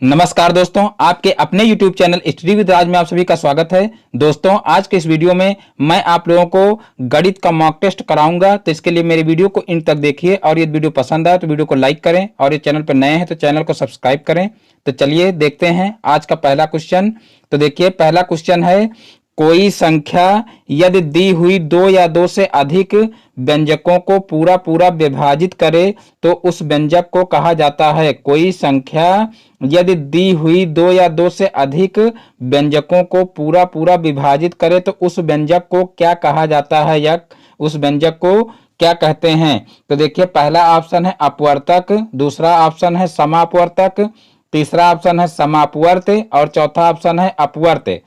नमस्कार दोस्तों, आपके अपने YouTube चैनल स्टडी विद राज में आप सभी का स्वागत है। दोस्तों, आज के इस वीडियो में मैं आप लोगों को गणित का मॉक टेस्ट कराऊंगा, तो इसके लिए मेरे वीडियो को इन तक देखिए और ये वीडियो पसंद आए तो वीडियो को लाइक करें और ये चैनल पर नए हैं तो चैनल को सब्सक्राइब करें। तो चलिए देखते हैं आज का पहला क्वेश्चन। तो देखिए, पहला क्वेश्चन है, कोई संख्या यदि दी हुई दो या दो से अधिक व्यंजकों को पूरा पूरा विभाजित करे तो उस व्यंजक को कहा जाता है। कोई संख्या यदि दी हुई दो या दो से अधिक व्यंजकों को पूरा पूरा विभाजित करे तो उस व्यंजक को क्या कहा जाता है या उस व्यंजक को क्या कहते हैं। तो देखिए, पहला ऑप्शन है अपवर्तक, दूसरा ऑप्शन है समापवर्तक, तीसरा ऑप्शन है समापवर्त और चौथा ऑप्शन है अपवर्त।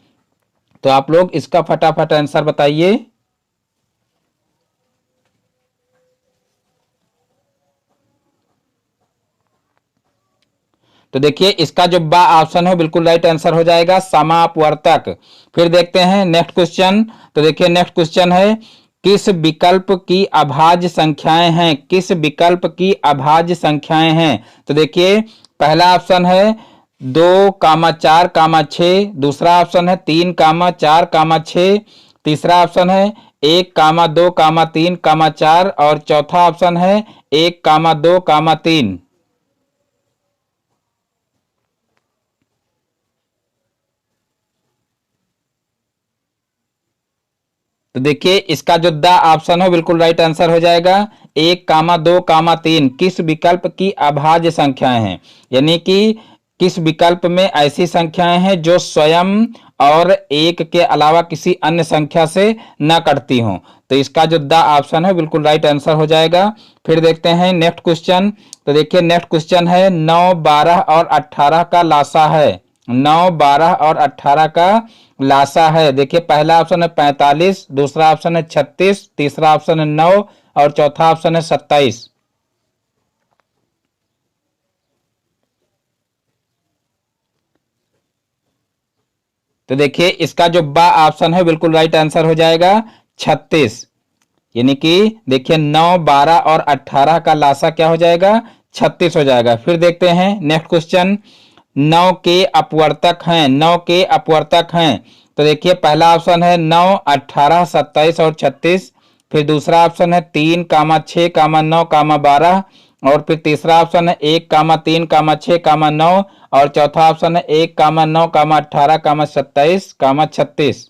तो आप लोग इसका फटाफट आंसर बताइए। तो देखिए, इसका जो बा ऑप्शन है बिल्कुल राइट आंसर हो जाएगा, समापवर्तक। फिर देखते हैं नेक्स्ट क्वेश्चन। तो देखिए, नेक्स्ट क्वेश्चन है, किस विकल्प की अभाज्य संख्याएं हैं। किस विकल्प की अभाज्य संख्याएं हैं। तो देखिए, पहला ऑप्शन है 2, 4, 6, दूसरा ऑप्शन है 3, 4, 6, तीसरा ऑप्शन है 1, 2, 3, 4 और चौथा ऑप्शन है 1, 2, 3। तो देखिए, इसका जो द ऑप्शन है बिल्कुल राइट आंसर हो जाएगा, 1, 2, 3। किस विकल्प की अभाज्य संख्याएं हैं, यानी कि किस विकल्प में ऐसी संख्याएं हैं जो स्वयं और एक के अलावा किसी अन्य संख्या से न कटती हों। तो इसका जो द ऑप्शन है बिल्कुल राइट आंसर हो जाएगा। फिर देखते हैं नेक्स्ट क्वेश्चन। तो देखिए, नेक्स्ट क्वेश्चन है, 9, 12 और 18 का लासा है। 9, 12 और 18 का लासा है। देखिए, पहला ऑप्शन है 45, दूसरा ऑप्शन है 36, तीसरा ऑप्शन है 9 और चौथा ऑप्शन है 27। तो देखिए, इसका जो बा ऑप्शन है बिल्कुल राइट आंसर हो जाएगा 36, यानी कि देखिए 9, 12 और 18 का लासा क्या हो जाएगा, 36 हो जाएगा। फिर देखते हैं नेक्स्ट क्वेश्चन, 9 के अपवर्तक हैं। 9 के अपवर्तक हैं। तो देखिए, पहला ऑप्शन है 9, 18, 27 और 36। फिर दूसरा ऑप्शन है 3, 6, 9, 12 और फिर तीसरा ऑप्शन है 1, 3, 6, 9 और चौथा ऑप्शन है 1, 9, 18, 27, 36।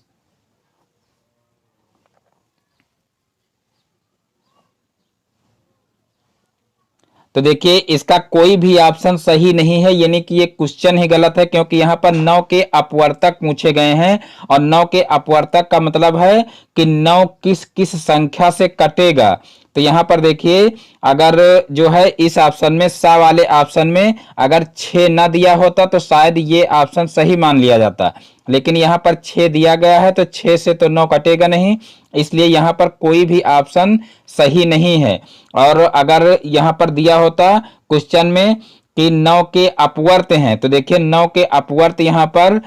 तो देखिए, इसका कोई भी ऑप्शन सही नहीं है, यानी कि ये क्वेश्चन ही गलत है, क्योंकि यहाँ पर 9 के अपवर्तक पूछे गए हैं और 9 के अपवर्तक का मतलब है कि 9 किस किस संख्या से कटेगा। तो यहाँ पर देखिए, अगर जो है इस ऑप्शन में सा वाले ऑप्शन में अगर 6 ना दिया होता तो शायद ये ऑप्शन सही मान लिया जाता, लेकिन यहाँ पर 6 दिया गया है तो 6 से तो 9 कटेगा नहीं, इसलिए यहाँ पर कोई भी ऑप्शन सही नहीं है। और अगर यहाँ पर दिया होता क्वेश्चन में कि 9 के अपवर्त हैं, तो देखिए 9 के अपवर्त यहाँ पर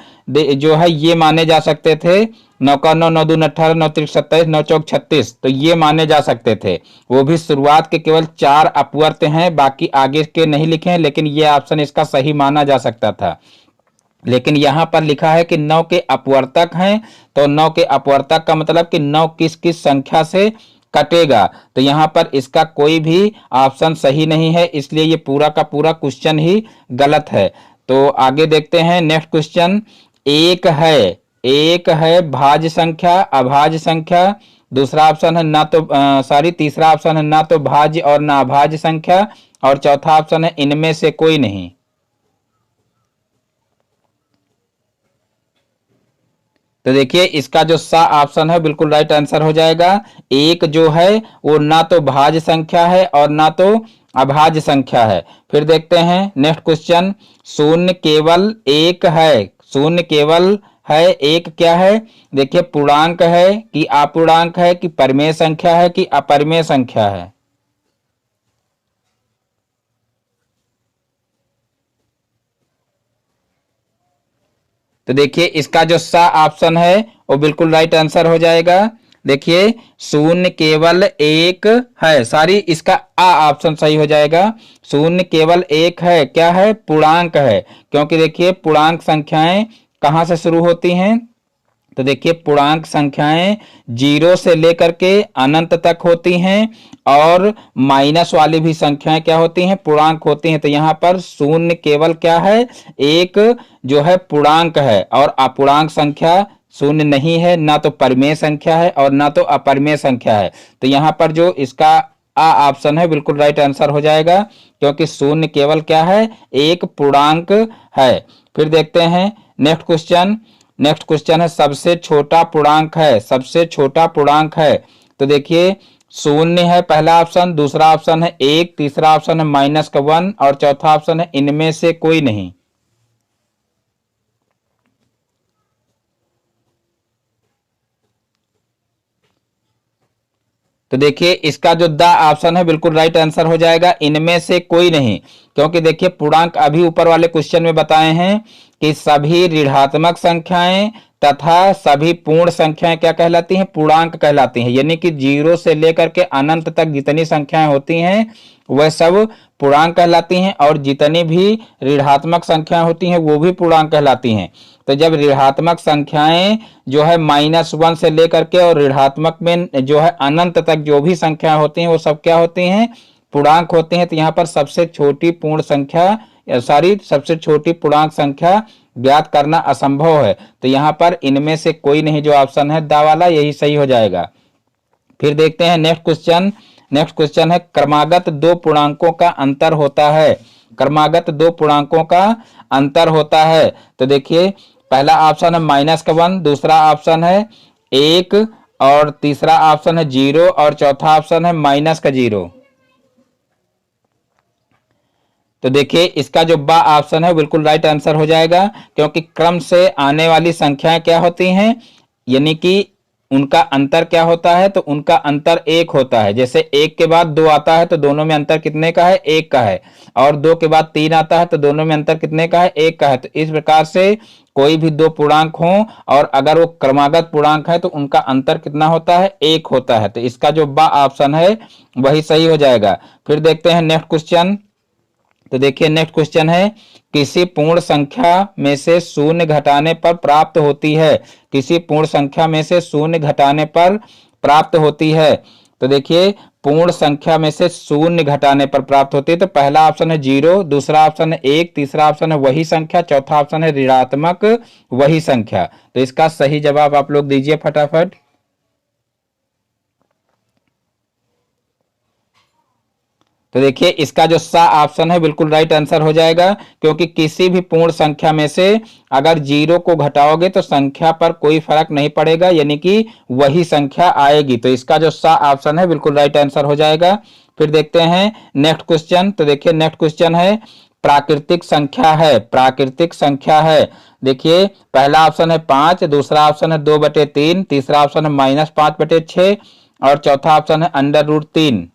जो है ये माने जा सकते थे, 9 का 9, 9 दूनी 18, 9 3 27, 9 चौक 36, तो ये माने जा सकते थे। वो भी शुरुआत के केवल 4 अपवर्त हैं, बाकी आगे के नहीं लिखे हैं, लेकिन ये ऑप्शन इसका सही माना जा सकता था। लेकिन यहां पर लिखा है कि 9 के अपवर्तक हैं, तो 9 के अपवर्तक का मतलब कि 9 किस किस संख्या से कटेगा। तो यहां पर इसका कोई भी ऑप्शन सही नहीं है, इसलिए ये पूरा का पूरा क्वेश्चन ही गलत है। तो आगे देखते हैं नेक्स्ट क्वेश्चन। एक है भाज्य संख्या, अभाज्य संख्या। दूसरा ऑप्शन है ना तो तीसरा ऑप्शन है ना तो भाज्य और ना अभाज्य संख्या और चौथा ऑप्शन है इनमें से कोई नहीं। तो देखिए, इसका जो सा ऑप्शन है बिल्कुल राइट आंसर हो जाएगा। एक जो है वो ना तो भाज्य संख्या है और ना तो अभाज्य संख्या है। फिर देखते हैं नेक्स्ट क्वेश्चन, शून्य केवल एक है। शून्य केवल है, एक क्या है। देखिए, पूर्णांक है कि अपूर्णांक है कि परिमेय संख्या है कि अपरिमेय संख्या है। तो देखिए, इसका जो सा ऑप्शन है वो बिल्कुल राइट आंसर हो जाएगा। देखिए शून्य केवल एक है, सॉरी इसका आ ऑप्शन सही हो जाएगा। शून्य केवल एक है, क्या है, पूर्णांक है। क्योंकि देखिए पूर्णांक संख्याएं कहां से शुरू होती हैं, तो देखिए पूर्णांक संख्याएं जीरो से लेकर के अनंत तक होती हैं, और माइनस वाली भी संख्याएं क्या होती हैं, पूर्णांक होती हैं। तो यहाँ पर शून्य केवल क्या है, एक जो है पूर्णांक है, और अपूर्णांक संख्या शून्य नहीं है, ना तो परिमेय संख्या है और ना तो अपरिमेय संख्या है। तो यहाँ पर जो इसका आ ऑप्शन है बिल्कुल राइट आंसर हो जाएगा, क्योंकि शून्य केवल क्या है, एक पूर्णांक है। फिर देखते हैं नेक्स्ट क्वेश्चन। नेक्स्ट क्वेश्चन है सबसे छोटा पूर्णांक है, सबसे छोटा पूर्णांक है। तो देखिए शून्य है पहला ऑप्शन, दूसरा ऑप्शन है एक, तीसरा ऑप्शन है -1 और चौथा ऑप्शन है इनमें से कोई नहीं। तो देखिए इसका जो द ऑप्शन है बिल्कुल राइट आंसर हो जाएगा, इनमें से कोई नहीं। क्योंकि देखिए पूर्णांक अभी ऊपर वाले क्वेश्चन में बताए हैं कि सभी ऋणात्मक संख्याएं तथा सभी पूर्ण संख्याएं क्या कहलाती हैं, पूर्णांक कहलाती हैं। यानी कि जीरो से लेकर के अनंत तक जितनी संख्याएं होती हैं वह सब पूर्णांक कहलाती हैं, और जितनी भी ऋणात्मक संख्याएं होती हैं वो भी पूर्णांक कहलाती हैं। तो जब ऋणात्मक संख्याएं जो है -1 से लेकर के और ऋणात्मक में जो है अनंत तक जो भी संख्या होती हैं वो सब क्या होती हैं, पूर्णांक होते हैं। तो यहाँ पर सबसे छोटी पूर्ण संख्या सॉरी सबसे छोटी पूर्णांक संख्या ज्ञात करना असंभव है। तो यहाँ पर इनमें से कोई नहीं, जो ऑप्शन है दा वाला यही सही हो जाएगा। फिर देखते हैं नेक्स्ट क्वेश्चन। नेक्स्ट क्वेश्चन है क्रमागत दो पूर्णांकों का अंतर होता है, क्रमागत दो पूर्णांकों का अंतर होता है। तो देखिए पहला ऑप्शन है -1, दूसरा ऑप्शन है 1 और तीसरा ऑप्शन है 0 और चौथा ऑप्शन है -0। तो देखिए इसका जो बा ऑप्शन है बिल्कुल राइट आंसर हो जाएगा, क्योंकि क्रम से आने वाली संख्याएं क्या होती हैं, यानी कि उनका अंतर क्या होता है, तो उनका अंतर एक होता है। जैसे एक के बाद दो आता है तो दोनों में अंतर कितने का है, एक का है, और दो के बाद तीन आता है तो दोनों में अंतर कितने का है, एक का है। तो इस प्रकार से कोई भी दो पूर्णांक हो और अगर वो क्रमागत पूर्णांक है तो उनका अंतर कितना होता है, एक होता है। तो इसका जो बा ऑप्शन है वही सही हो जाएगा। फिर देखते हैं नेक्स्ट क्वेश्चन। तो देखिए नेक्स्ट क्वेश्चन है किसी पूर्ण संख्या में से शून्य घटाने पर प्राप्त होती है, किसी पूर्ण संख्या में से शून्य घटाने पर प्राप्त होती है। तो देखिए पूर्ण संख्या में से शून्य घटाने पर प्राप्त होती है। तो पहला ऑप्शन है 0, दूसरा ऑप्शन है 1, तीसरा ऑप्शन है वही संख्या, चौथा ऑप्शन है ऋणात्मक वही संख्या। तो इसका सही जवाब आप लोग दीजिए फटाफट। तो देखिए इसका जो सा ऑप्शन है बिल्कुल राइट आंसर हो जाएगा, क्योंकि किसी भी पूर्ण संख्या में से अगर 0 को घटाओगे तो संख्या पर कोई फर्क नहीं पड़ेगा, यानी कि वही संख्या आएगी। तो इसका जो सा ऑप्शन है बिल्कुल राइट आंसर हो जाएगा। फिर देखते हैं नेक्स्ट क्वेश्चन। तो देखिए नेक्स्ट क्वेश्चन है प्राकृतिक संख्या है, प्राकृतिक संख्या है। देखिए पहला ऑप्शन है 5, दूसरा ऑप्शन है 2/3, तीसरा ऑप्शन है -5/6 और चौथा ऑप्शन है √3।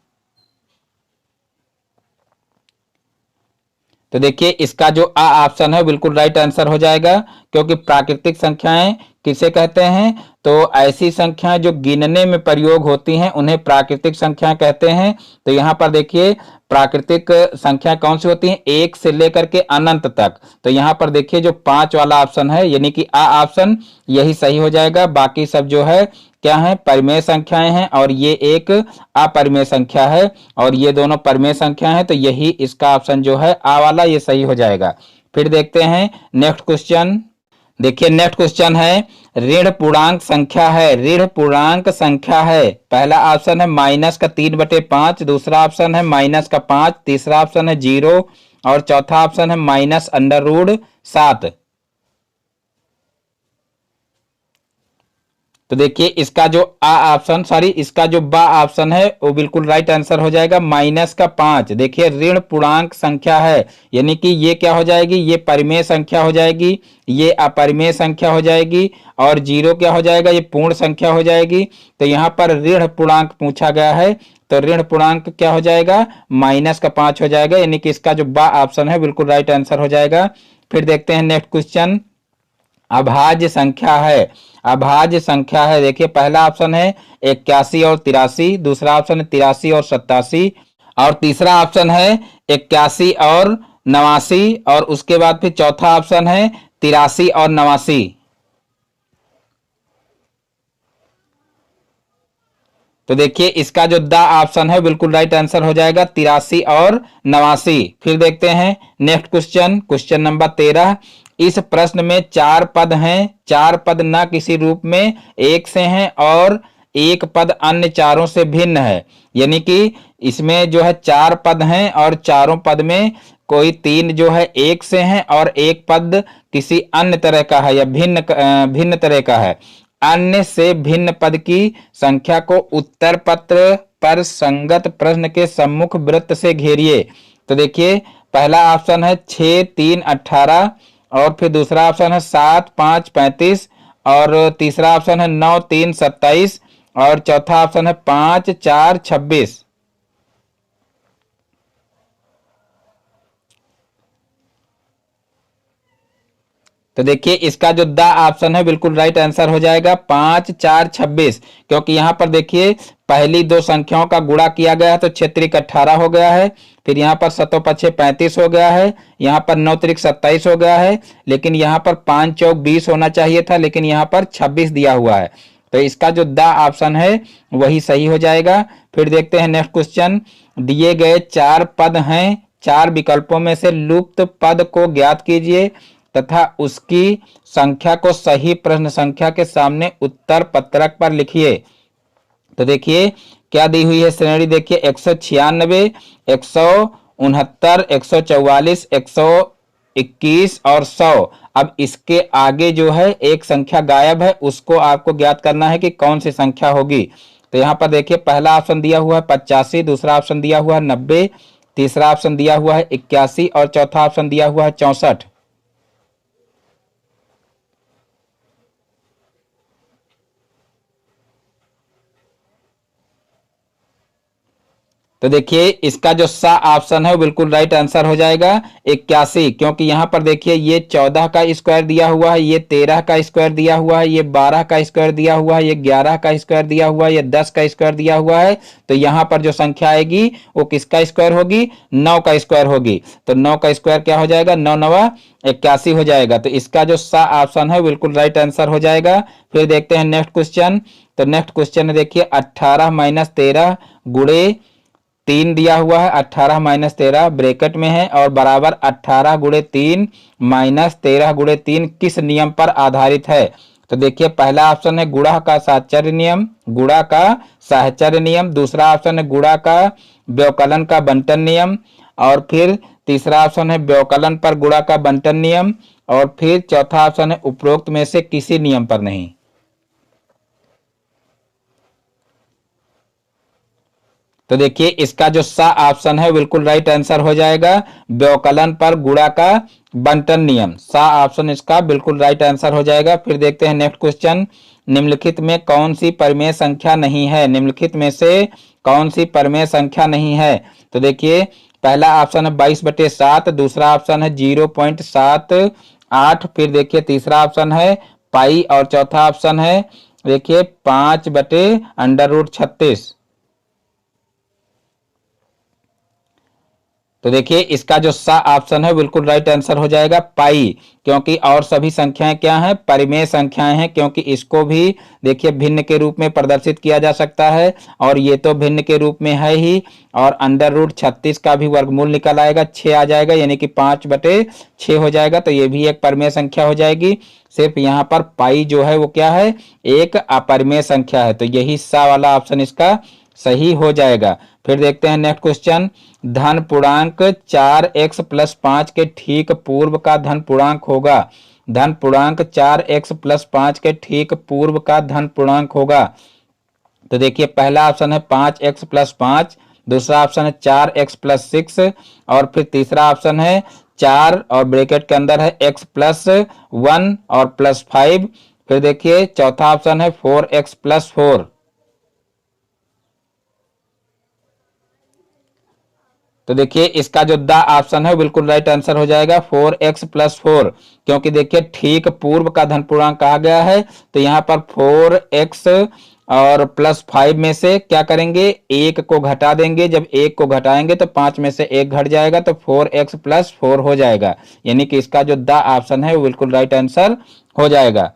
तो देखिए इसका जो आ ऑप्शन है बिल्कुल राइट आंसर हो जाएगा, क्योंकि प्राकृतिक संख्याएं किसे कहते हैं, तो ऐसी संख्याएं जो गिनने में प्रयोग होती हैं उन्हें प्राकृतिक संख्या कहते हैं। तो यहाँ पर देखिए प्राकृतिक संख्या कौन सी होती है, एक से लेकर के अनंत तक। तो यहाँ पर देखिए जो 5 वाला ऑप्शन है यानी कि आ ऑप्शन यही सही हो जाएगा। बाकी सब जो है क्या है, परिमेय संख्याएं हैं, और ये एक अपरिमेय संख्या है और ये दोनों परिमेय संख्या हैं। तो यही इसका ऑप्शन जो है आ वाला ये सही हो जाएगा। फिर देखते हैं नेक्स्ट क्वेश्चन। देखिए नेक्स्ट क्वेश्चन है ऋण पूर्णांक संख्या है, ऋण पूर्णांक संख्या है। पहला ऑप्शन है -3/5, दूसरा ऑप्शन है -5, तीसरा ऑप्शन है 0 और चौथा ऑप्शन है -√7। तो देखिए इसका जो आ ऑप्शन सॉरी इसका जो बा ऑप्शन है वो बिल्कुल राइट आंसर हो जाएगा, -5। देखिए ऋण पूर्णांक संख्या है, यानी कि ये क्या हो जाएगी, ये परिमेय संख्या हो जाएगी, ये अपरिमेय संख्या हो जाएगी, और 0 क्या हो जाएगा, ये पूर्ण संख्या हो जाएगी। तो यहाँ पर ऋण पूर्णांक पूछा गया है, तो ऋण पूर्णांक क्या हो जाएगा, -5 हो जाएगा, यानी कि इसका जो बा ऑप्शन है बिल्कुल राइट आंसर हो जाएगा। फिर देखते हैं नेक्स्ट क्वेश्चन। अभाज्य संख्या है। अभाज्य संख्या है, देखिए पहला ऑप्शन है 81 और 83, दूसरा ऑप्शन है 83 और 87, और तीसरा ऑप्शन है 81 और 89, और उसके बाद फिर चौथा ऑप्शन है 83 और 89। तो देखिए इसका जो द ऑप्शन है बिल्कुल राइट आंसर हो जाएगा 83 और 89। फिर देखते हैं नेक्स्ट क्वेश्चन, क्वेश्चन नंबर 13। इस प्रश्न में 4 पद हैं, 4 पद न किसी रूप में एक से हैं और एक पद अन्य चारों से भिन्न है। यानी कि इसमें जो है 4 पद हैं और चारों पद में कोई 3 जो है एक से हैं और एक पद किसी अन्य तरह का है या भिन्न तरह का है। अन्य से भिन्न पद की संख्या को उत्तर पत्र पर संगत प्रश्न के सम्मुख वृत्त से घेरिए। तो देखिए पहला ऑप्शन है 6 3 18, और फिर दूसरा ऑप्शन है 7 5 35, और तीसरा ऑप्शन है 9 3 27, और चौथा ऑप्शन है 5 4 26। तो देखिए इसका जो द ऑप्शन है बिल्कुल राइट आंसर हो जाएगा 5 4 26, क्योंकि यहां पर देखिए पहली दो संख्याओं का गुणा किया गया है तो 6 त्रिक 18 हो गया है, फिर यहाँ पर 7 5 35 हो गया है, यहाँ पर 9 त्रिक 27 हो गया है, लेकिन यहाँ पर 5 चौक 20 होना चाहिए था, लेकिन यहाँ पर 26 दिया हुआ है। तो इसका जो द ऑप्शन है वही सही हो जाएगा। फिर देखते हैं नेक्स्ट क्वेश्चन। दिए गए 4 पद हैं, 4 विकल्पों में से लुप्त पद को ज्ञात कीजिए तथा उसकी संख्या को सही प्रश्न संख्या के सामने उत्तर पत्रक पर लिखिए। तो देखिए क्या दी हुई है श्रेणी, देखिए 196, 169, 144, 121 और 100। अब इसके आगे जो है एक संख्या गायब है, उसको आपको ज्ञात करना है कि कौन सी संख्या होगी। तो यहाँ पर देखिए पहला ऑप्शन दिया हुआ है 85, दूसरा ऑप्शन दिया हुआ है 90, तीसरा ऑप्शन दिया हुआ है 81 और चौथा ऑप्शन दिया हुआ है 64। तो देखिए इसका जो सा ऑप्शन है वो बिल्कुल राइट आंसर हो जाएगा 81, क्योंकि यहां पर देखिए ये 14 का स्क्वायर दिया हुआ है, ये 13 का स्क्वायर दिया हुआ है, ये 12 का स्क्वायर दिया हुआ है, ये 11 का स्क्वायर दिया हुआ है, ये 10 का स्क्वायर दिया हुआ है। तो यहाँ पर जो संख्या आएगी वो किसका स्क्वायर होगी, 9 का स्क्वायर होगी। तो 9 का स्क्वायर क्या हो जाएगा, 9 9 81 हो जाएगा। तो इसका जो सा ऑप्शन है बिल्कुल राइट आंसर हो जाएगा। फिर देखते हैं नेक्स्ट क्वेश्चन। तो नेक्स्ट क्वेश्चन देखिए 18 - 13 गुणे 3 दिया हुआ है, 18 - 13 ब्रैकेट में है और बराबर 18 × 3 - 13 × 3 किस नियम पर आधारित है। तो देखिए पहला ऑप्शन है गुणा का साहचर्य नियम, गुणा का साहचर्य नियम, दूसरा ऑप्शन है गुणा का व्यवकलन का बंटन नियम, और फिर तीसरा ऑप्शन है व्यवकलन पर गुणा का बंटन नियम, और फिर चौथा ऑप्शन है उपरोक्त में से किसी नियम पर नहीं। तो देखिए इसका जो सा ऑप्शन है बिल्कुल राइट आंसर हो जाएगा व्यवकलन पर गुणा का बंटन नियम। सा ऑप्शन इसका बिल्कुल राइट आंसर हो जाएगा। फिर देखते हैं नेक्स्ट क्वेश्चन। निम्नलिखित में कौन सी परिमेय संख्या नहीं है, निम्नलिखित में से कौन सी परिमेय संख्या नहीं है। तो देखिए पहला ऑप्शन है 22/7, दूसरा ऑप्शन है 0.78, फिर देखिए तीसरा ऑप्शन है पाई, और चौथा ऑप्शन है देखिए 5/√36। तो देखिए इसका जो सा ऑप्शन है बिल्कुल राइट आंसर हो जाएगा पाई, क्योंकि और सभी संख्याएं क्या हैं, परिमेय संख्याएं हैं, क्योंकि इसको भी देखिए भिन्न के रूप में प्रदर्शित किया जा सकता है और ये तो भिन्न के रूप में है ही। और √36 का भी वर्गमूल निकल आएगा, 6 आ जाएगा, यानी कि 5/6 हो जाएगा। तो ये भी एक परिमेय संख्या हो जाएगी। सिर्फ यहाँ पर पाई जो है वो क्या है, एक अपरिमेय संख्या है। तो यही सा वाला ऑप्शन इसका सही हो जाएगा। फिर देखते हैं नेक्स्ट क्वेश्चन। धन पूर्णांक 4x + 5 के ठीक पूर्व का धन पूर्णांक होगा। धन पूर्णांक 4x + 5 के ठीक पूर्व का धन पूर्णांक होगा। तो देखिए पहला ऑप्शन है 5x + 5, दूसरा ऑप्शन है 4x + 6, और फिर तीसरा ऑप्शन है 4 और ब्रैकेट के अंदर है x + 1 और +5, फिर देखिए चौथा ऑप्शन है 4x + 4। तो देखिए इसका जो द ऑप्शन है बिल्कुल राइट आंसर हो जाएगा 4x+4, क्योंकि देखिए ठीक पूर्व का धन पूर्णांक कहा गया है, तो यहाँ पर 4x और +5 में से क्या करेंगे, एक को घटा देंगे। जब एक को घटाएंगे तो 5 में से एक घट जाएगा, तो 4x+4 हो जाएगा, यानी कि इसका जो द ऑप्शन है वो बिल्कुल राइट आंसर हो जाएगा।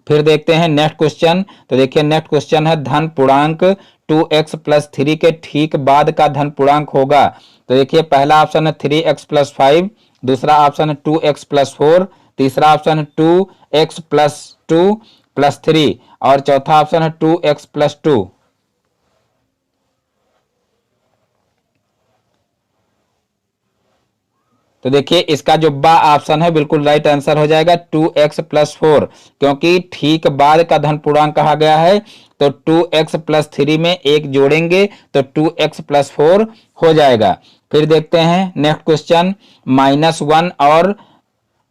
फिर देखते हैं नेक्स्ट क्वेश्चन। तो देखिए नेक्स्ट क्वेश्चन है धन पूर्णांक 2x+3 के ठीक बाद का धन पूर्णांक होगा। तो देखिए पहला ऑप्शन है 3x+5, दूसरा ऑप्शन है 2x+4, तीसरा ऑप्शन है 2x+2+3 और चौथा ऑप्शन है 2x+2। तो देखिए इसका जो बा ऑप्शन है बिल्कुल राइट आंसर हो जाएगा 2x+4, क्योंकि ठीक बाद का धन पूर्णांक कहा गया है, तो 2x+3 में एक जोड़ेंगे तो 2x+4 हो जाएगा। फिर देखते हैं नेक्स्ट क्वेश्चन, -1 और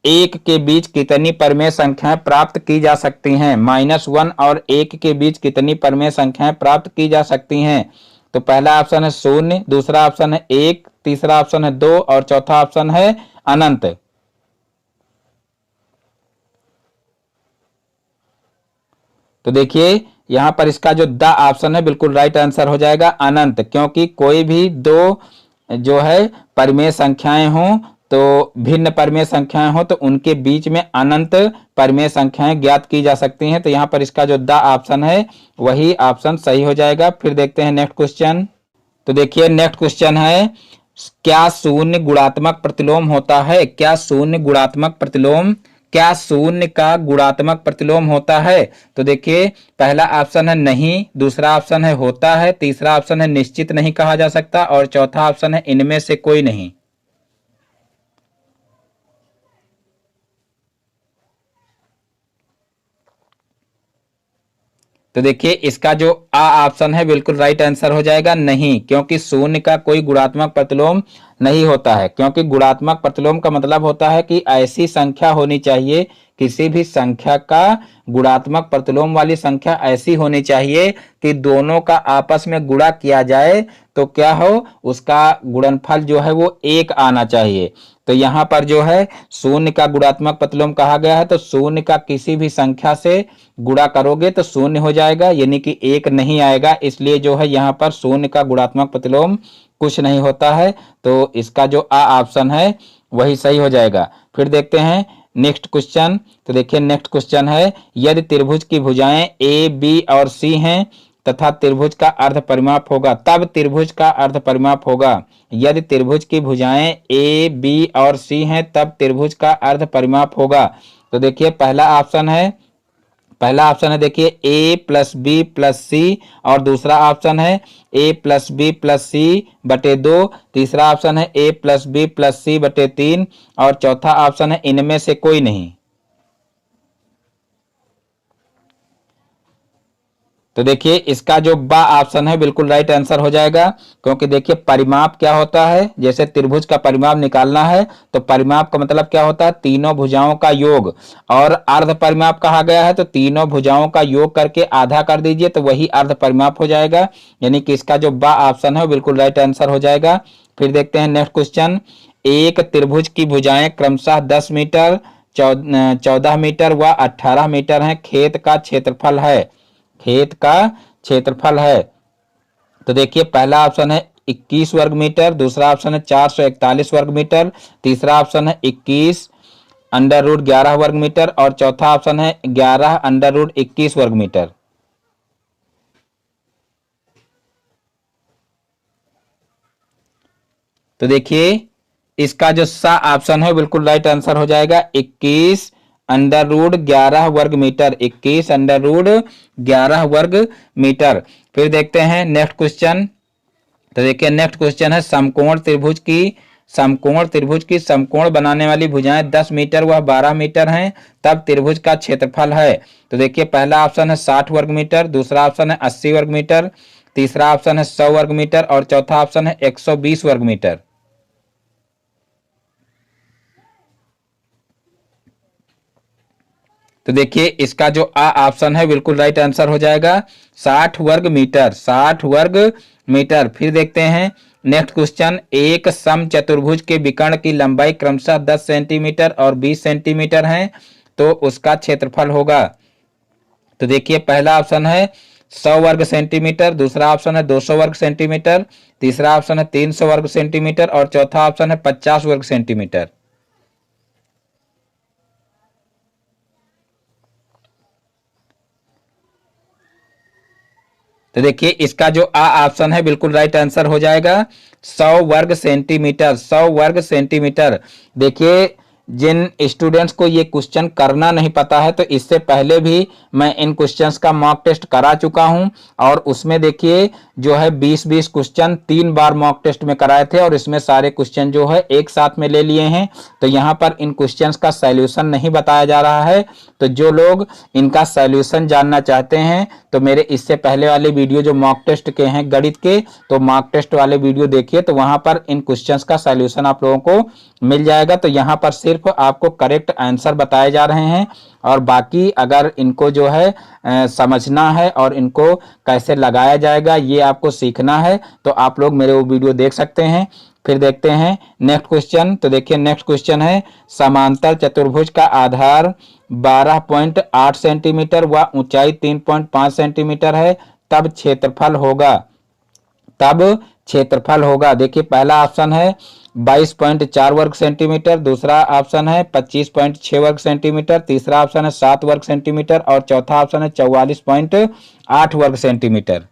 1 के बीच कितनी परमेय संख्याएं प्राप्त की जा सकती हैं। -1 और 1 के बीच कितनी परमेय संख्याएं प्राप्त की जा सकती हैं। तो पहला ऑप्शन है 0, दूसरा ऑप्शन है 1, तीसरा ऑप्शन है 2 और चौथा ऑप्शन है अनंत। तो देखिए यहां पर इसका जो द ऑप्शन है बिल्कुल राइट आंसर हो जाएगा अनंत, क्योंकि कोई भी दो जो है परमेय संख्याएं हों, तो भिन्न परमेय संख्याएं हो तो उनके बीच में अनंत परमेय संख्याएं ज्ञात की जा सकती हैं। तो यहां पर इसका जो द ऑप्शन है वही ऑप्शन सही हो जाएगा। फिर देखते हैं नेक्स्ट क्वेश्चन। तो देखिए नेक्स्ट क्वेश्चन है, क्या शून्य गुणात्मक प्रतिलोम होता है। क्या शून्य गुणात्मक प्रतिलोम, क्या शून्य का गुणात्मक प्रतिलोम होता है। तो देखिए पहला ऑप्शन है नहीं, दूसरा ऑप्शन है होता है, तीसरा ऑप्शन है निश्चित नहीं कहा जा सकता और चौथा ऑप्शन है इनमें से कोई नहीं। तो देखिए इसका जो आ ऑप्शन है बिल्कुल राइट आंसर हो जाएगा नहीं, क्योंकि शून्य का कोई गुणात्मक प्रतिलोम नहीं होता है। क्योंकि गुणात्मक प्रतिलोम का मतलब होता है कि ऐसी संख्या होनी चाहिए, किसी भी संख्या का गुणात्मक प्रतिलोम वाली संख्या ऐसी होनी चाहिए कि दोनों का आपस में गुणा किया जाए तो क्या हो, उसका गुणनफल जो है वो 1 आना चाहिए। तो यहाँ पर जो है शून्य का गुणात्मक प्रतिलोम कहा गया है, तो शून्य का किसी भी संख्या से गुणा करोगे तो शून्य हो जाएगा, यानी कि 1 नहीं आएगा। इसलिए जो है यहाँ पर शून्य का गुणात्मक प्रतिलोम कुछ नहीं होता है। तो इसका जो आ ऑप्शन है वही सही हो जाएगा। फिर देखते हैं नेक्स्ट क्वेश्चन। तो देखिए नेक्स्ट क्वेश्चन है, यदि त्रिभुज की भुजाएं ए बी और सी हैं तथा त्रिभुज का अर्ध परिमाप होगा, तब त्रिभुज का अर्ध परिमाप होगा। यदि त्रिभुज की भुजाएं ए बी और सी हैं तब त्रिभुज का अर्ध परिमाप होगा। तो देखिए पहला ऑप्शन है देखिए a+b+c और दूसरा ऑप्शन है a+b+c/2, तीसरा ऑप्शन है a+b+c/3 और चौथा ऑप्शन है इनमें से कोई नहीं। तो देखिए इसका जो बा ऑप्शन है बिल्कुल राइट आंसर हो जाएगा, क्योंकि देखिए परिमाप क्या होता है, जैसे त्रिभुज का परिमाप निकालना है तो परिमाप का मतलब क्या होता है, तीनों भुजाओं का योग। और अर्ध परिमाप कहा गया है तो तीनों भुजाओं का योग करके आधा कर दीजिए तो वही अर्ध परिमाप हो जाएगा, यानी कि इसका जो बा ऑप्शन है बिल्कुल राइट आंसर हो जाएगा। फिर देखते हैं नेक्स्ट क्वेश्चन, एक त्रिभुज की भुजाएं क्रमशः 10 मीटर, 14 मीटर व 18 मीटर है, खेत का क्षेत्रफल है। तो देखिए पहला ऑप्शन है 21 वर्ग मीटर, दूसरा ऑप्शन है 441 वर्ग मीटर, तीसरा ऑप्शन है 21√11 वर्ग मीटर और चौथा ऑप्शन है 11√21 वर्ग मीटर। तो देखिए इसका जो सा ऑप्शन है बिल्कुल राइट आंसर हो जाएगा 21√11 वर्ग मीटर, 21√11 वर्ग मीटर। फिर देखते हैं नेक्स्ट क्वेश्चन। तो देखिए नेक्स्ट क्वेश्चन है, समकोण त्रिभुज की समकोण बनाने वाली भुजाएं 10 मीटर व 12 मीटर हैं, तब त्रिभुज का क्षेत्रफल है। तो देखिए पहला ऑप्शन है 60 वर्ग मीटर, दूसरा ऑप्शन है 80 वर्ग मीटर, तीसरा ऑप्शन है 100 वर्ग मीटर और चौथा ऑप्शन है 120 वर्ग मीटर। तो देखिए इसका जो आ ऑप्शन है बिल्कुल राइट आंसर हो जाएगा 60 वर्ग मीटर। फिर देखते हैं नेक्स्ट क्वेश्चन, एक समचतुर्भुज के विकर्ण की लंबाई क्रमशः 10 सेंटीमीटर और 20 सेंटीमीटर है, तो उसका क्षेत्रफल होगा। तो देखिए पहला ऑप्शन है 100 वर्ग सेंटीमीटर, दूसरा ऑप्शन है 200 वर्ग सेंटीमीटर, तीसरा ऑप्शन है 300 वर्ग सेंटीमीटर और चौथा ऑप्शन है 50 वर्ग सेंटीमीटर। तो देखिए इसका जो आ ऑप्शन है बिल्कुल राइट आंसर हो जाएगा 100 वर्ग सेंटीमीटर। 100 वर्ग सेंटीमीटर। देखिए जिन स्टूडेंट्स को ये क्वेश्चन करना नहीं पता है, तो इससे पहले भी मैं इन क्वेश्चंस का मॉक टेस्ट करा चुका हूं और उसमें देखिए जो है 20-20 क्वेश्चन 3 बार मॉक टेस्ट में कराए थे और इसमें सारे क्वेश्चन जो है एक साथ में ले लिए हैं। तो यहाँ पर इन क्वेश्चंस का सॉल्यूशन नहीं बताया जा रहा है। तो जो लोग इनका सॉल्यूशन जानना चाहते हैं तो मेरे इससे पहले वाले वीडियो जो मॉक टेस्ट के हैं गणित के, तो मॉक टेस्ट वाले वीडियो देखिए, तो वहां पर इन क्वेश्चंस का सॉल्यूशन आप लोगों को मिल जाएगा। तो यहाँ पर सिर्फ आपको करेक्ट आंसर बताए जा रहे हैं और बाकी अगर इनको जो है समझना है और इनको कैसे लगाया जाएगा ये आपको सीखना है तो आप लोग मेरे वो वीडियो देख सकते हैं। फिर देखते हैं नेक्स्ट क्वेश्चन। तो देखिए नेक्स्ट क्वेश्चन है, समांतर चतुर्भुज का आधार 12.8 सेंटीमीटर व ऊंचाई 3.5 सेंटीमीटर है, तब क्षेत्रफल होगा। देखिए पहला ऑप्शन है 22.4 वर्ग सेंटीमीटर, दूसरा ऑप्शन है 25.6 वर्ग सेंटीमीटर, तीसरा ऑप्शन है 7 वर्ग सेंटीमीटर और चौथा ऑप्शन है 44.8 वर्ग सेंटीमीटर।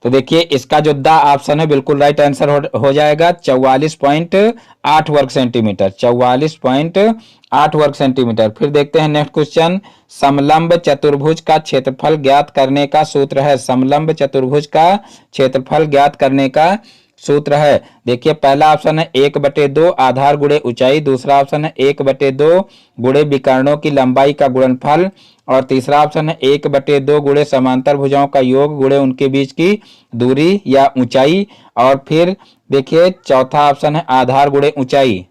तो देखिए इसका जो द ऑप्शन है बिल्कुल राइट आंसर हो जाएगा 44.8 वर्ग सेंटीमीटर। 44.8 वर्ग सेंटीमीटर। फिर देखते हैं नेक्स्ट क्वेश्चन, समलंब चतुर्भुज का क्षेत्रफल ज्ञात करने का सूत्र है। समलंब चतुर्भुज का क्षेत्रफल ज्ञात करने का सूत्र है। देखिए पहला ऑप्शन है 1/2 आधार गुणे ऊंचाई, दूसरा ऑप्शन है 1/2 गुणे विकर्णों की लंबाई का गुणनफल और तीसरा ऑप्शन है 1/2 गुणे समांतर भुजाओं का योग गुणे उनके बीच की दूरी या ऊंचाई और फिर देखिए चौथा ऑप्शन है आधार गुणे ऊंचाई।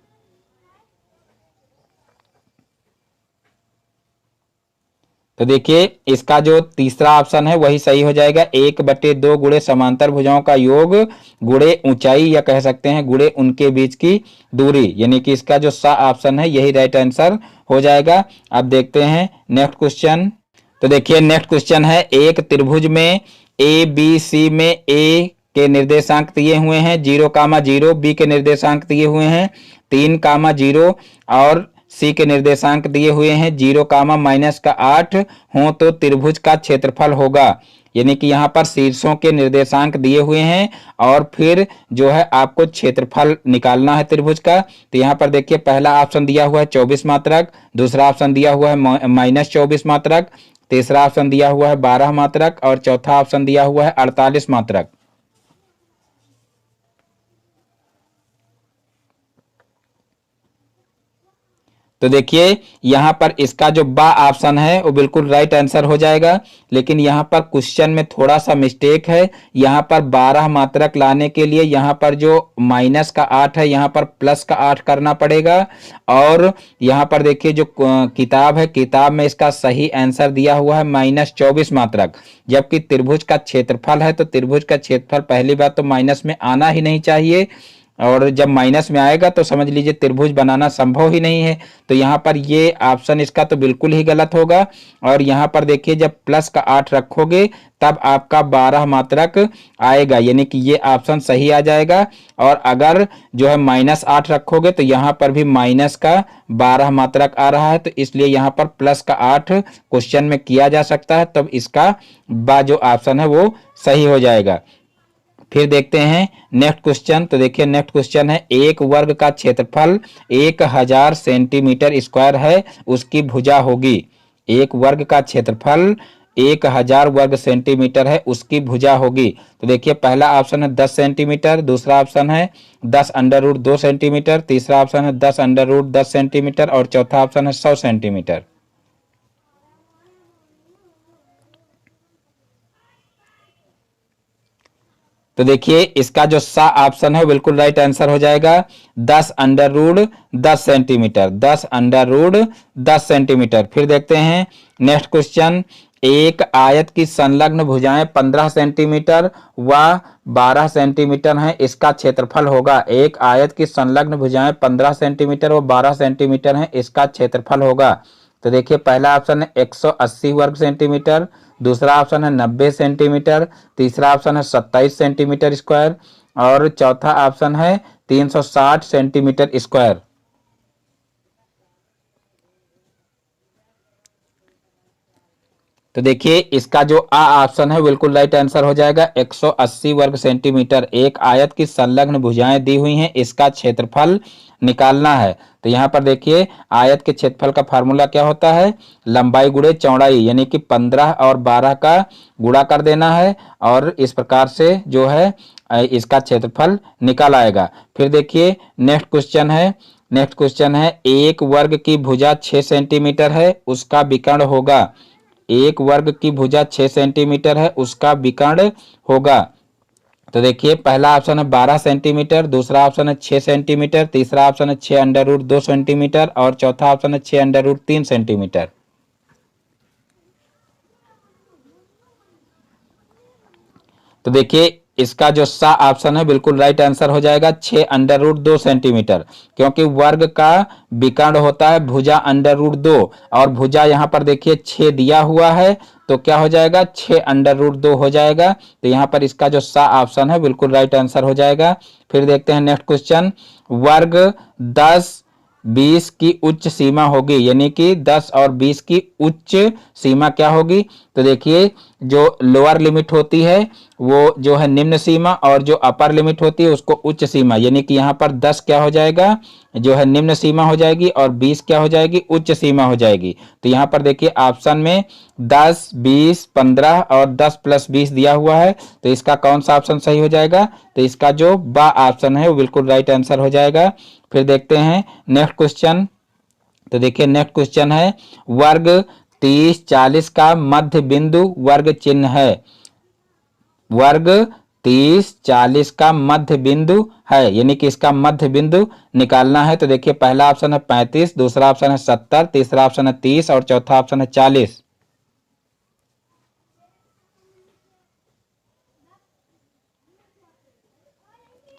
तो देखिए इसका जो तीसरा ऑप्शन है वही सही हो जाएगा 1/2 गुणे समांतर भुजाओं का योग गुणे ऊंचाई या कह सकते हैं गुणे उनके बीच की दूरी, यानी कि इसका जो सा ऑप्शन है यही राइट आंसर हो जाएगा। अब देखते हैं नेक्स्ट क्वेश्चन। तो देखिए नेक्स्ट क्वेश्चन है, एक त्रिभुज में ABC में A के निर्देशांक दिए हुए हैं 0,0, B के निर्देशांक दिए हुए हैं 3,0 और C के निर्देशांक दिए हुए हैं 0,-8 हो तो त्रिभुज का क्षेत्रफल होगा। यानी कि यहाँ पर शीर्षों के निर्देशांक दिए हुए हैं और फिर जो है आपको क्षेत्रफल निकालना है त्रिभुज का। तो यहाँ पर देखिए पहला ऑप्शन दिया हुआ है 24 मात्रक, दूसरा ऑप्शन दिया हुआ है -24 मात्रक, तीसरा ऑप्शन दिया हुआ है 12 मात्रक और चौथा ऑप्शन दिया हुआ है 48 मात्रक। तो देखिए यहां पर इसका जो बा ऑप्शन है वो बिल्कुल राइट आंसर हो जाएगा, लेकिन यहां पर क्वेश्चन में थोड़ा सा मिस्टेक है। यहां पर 12 मात्रक लाने के लिए यहां पर जो -8 है यहां पर +8 करना पड़ेगा और यहां पर देखिए जो किताब है किताब में इसका सही आंसर दिया हुआ है -24 मात्रक, जबकि त्रिभुज का क्षेत्रफल है तो त्रिभुज का क्षेत्रफल पहली बात तो माइनस में आना ही नहीं चाहिए और जब माइनस में आएगा तो समझ लीजिए त्रिभुज बनाना संभव ही नहीं है। तो यहाँ पर ये ऑप्शन इसका तो बिल्कुल ही गलत होगा और यहाँ पर देखिए जब +8 रखोगे तब आपका 12 मात्रक आएगा, यानी कि ये ऑप्शन सही आ जाएगा। और अगर जो है -8 रखोगे तो यहाँ पर भी -12 मात्रक आ रहा है, तो इसलिए यहाँ पर +8 क्वेश्चन में किया जा सकता है, तब इसका बा जो ऑप्शन है वो सही हो जाएगा। फिर देखते हैं नेक्स्ट क्वेश्चन। तो देखिए नेक्स्ट क्वेश्चन है, एक वर्ग का क्षेत्रफल 1000 सेंटीमीटर स्क्वायर है, उसकी भुजा होगी। एक वर्ग का क्षेत्रफल 1000 वर्ग सेंटीमीटर है, उसकी भुजा होगी। तो देखिए पहला ऑप्शन है 10 सेंटीमीटर, दूसरा ऑप्शन है 10√2 सेंटीमीटर, तीसरा ऑप्शन है 10√10 सेंटीमीटर और चौथा ऑप्शन है 100 सेंटीमीटर। तो देखिए इसका जो सा ऑप्शन है बिल्कुल राइट आंसर हो जाएगा 10√10 सेंटीमीटर। 10√10 सेंटीमीटर। फिर देखते हैं नेक्स्ट क्वेश्चन, एक आयत की संलग्न भुजाएं 15 सेंटीमीटर व 12 सेंटीमीटर हैं, इसका क्षेत्रफल होगा। एक आयत की संलग्न भुजाएं 15 सेंटीमीटर व 12 सेंटीमीटर हैं, इसका क्षेत्रफल होगा। तो देखिए पहला ऑप्शन है 180 वर्ग सेंटीमीटर, दूसरा ऑप्शन है 90 सेंटीमीटर, तीसरा ऑप्शन है 27 सेंटीमीटर स्क्वायर और चौथा ऑप्शन है 360 सेंटीमीटर स्क्वायर। तो देखिए इसका जो आ ऑप्शन है बिल्कुल राइट आंसर हो जाएगा 180 वर्ग सेंटीमीटर। एक आयत की संलग्न भुजाएं दी हुई हैं, इसका क्षेत्रफल निकालना है। तो यहाँ पर देखिए आयत के क्षेत्रफल का फार्मूला क्या होता है, लंबाई गुणे चौड़ाई, यानी कि 15 और 12 का गुणा कर देना है और इस प्रकार से जो है इसका क्षेत्रफल निकाल आएगा। फिर देखिए नेक्स्ट क्वेश्चन है एक वर्ग की भुजा 6 सेंटीमीटर है, उसका विकर्ण होगा। एक वर्ग की भुजा 6 सेंटीमीटर है, उसका विकर्ण होगा। तो देखिए पहला ऑप्शन है 12 सेंटीमीटर, दूसरा ऑप्शन है 6 सेंटीमीटर, तीसरा ऑप्शन है 6 अंडर रूट 2 सेंटीमीटर और चौथा ऑप्शन है 6 अंडर रूट 3 सेंटीमीटर। तो देखिए इसका जो सा ऑप्शन है बिल्कुल राइट आंसर हो जाएगा 6 अंडर रूट 2 सेंटीमीटर, क्योंकि वर्ग का विकर्ण होता है भुजा अंडर रूट 2 और भुजा यहाँ पर देखिए 6 दिया हुआ है, तो क्या हो जाएगा 6 अंडर रूट 2 हो जाएगा। तो यहाँ पर इसका जो सा ऑप्शन है बिल्कुल राइट आंसर हो जाएगा। फिर देखते हैं नेक्स्ट क्वेश्चन, वर्ग 10 20 की उच्च सीमा होगी, यानी कि 10 और 20 की उच्च सीमा क्या होगी। तो देखिए जो लोअर लिमिट होती है वो जो है निम्न सीमा और जो अपर लिमिट होती है उसको उच्च सीमा, यानी कि यहाँ पर 10 क्या हो जाएगा जो है निम्न सीमा हो जाएगी और 20 क्या हो जाएगी उच्च सीमा हो जाएगी। तो यहाँ पर देखिए ऑप्शन में 10 20 15 और 10 प्लस 20 दिया हुआ है, तो इसका कौन सा ऑप्शन सही हो जाएगा। तो इसका जो बा ऑप्शन है वो बिल्कुल राइट आंसर हो जाएगा। फिर देखते हैं नेक्स्ट क्वेश्चन। तो देखिए नेक्स्ट क्वेश्चन है वर्ग 30 40 का मध्य बिंदु वर्ग चिन्ह है। वर्ग 30 40 का मध्य बिंदु है, यानी कि इसका मध्य बिंदु निकालना है। तो देखिए पहला ऑप्शन है 35, दूसरा ऑप्शन है 70, तीसरा ऑप्शन है 30 और चौथा ऑप्शन है 40।